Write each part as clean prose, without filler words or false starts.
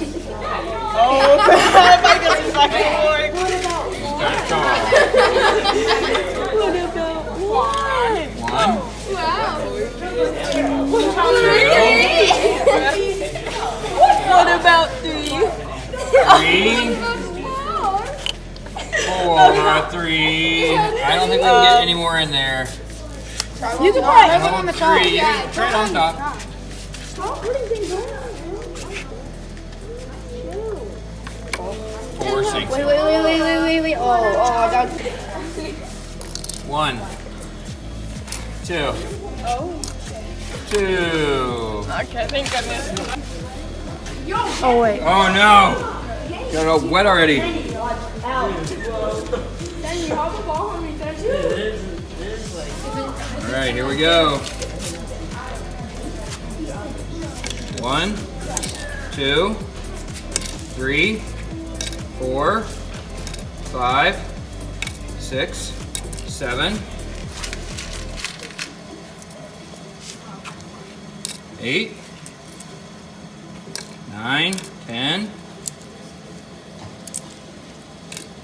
Oh crap! I guess it's not gonna work. One. What about three? Three. 4, 3. I don't think we can get any more in there. You can try it on the top. 3. You can try it on top. Stop putting things on. 4 sinks. Wait. Oh, I got 1, 2. Oh. 2. Okay, thank goodness. Oh, wait. Oh no! Got all wet already. Then you have the ball on me, don't you? Alright, here we go. 1, 2, 3, 4, 5, 6, 7, 8, 9, 10,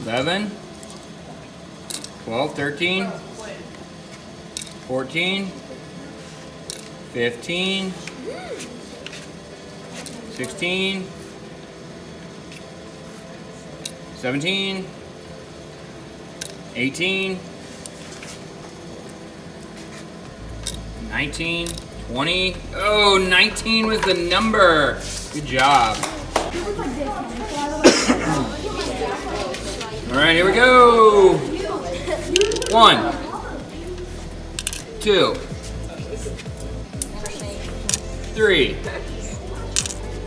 11, 12, 13, 14, 15, 16, 17, 18, 19, 20. Oh, 19 was the number. Good job. All right, here we go. 1, 2, 3,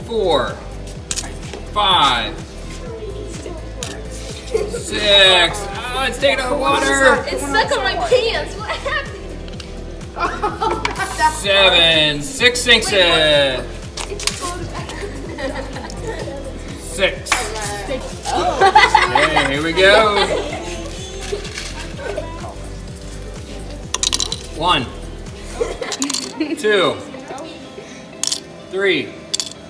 4, 5, 6. Oh, it's taking on water. It's stuck on my pants. What happened? 7. 6 sinks it. 6. Okay, here we go. 1, 2, 3,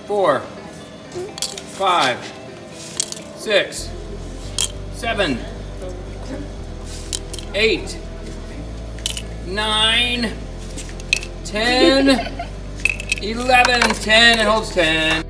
4, 5, 6, 7, 8, 9, 10, 11, 10, it holds 10.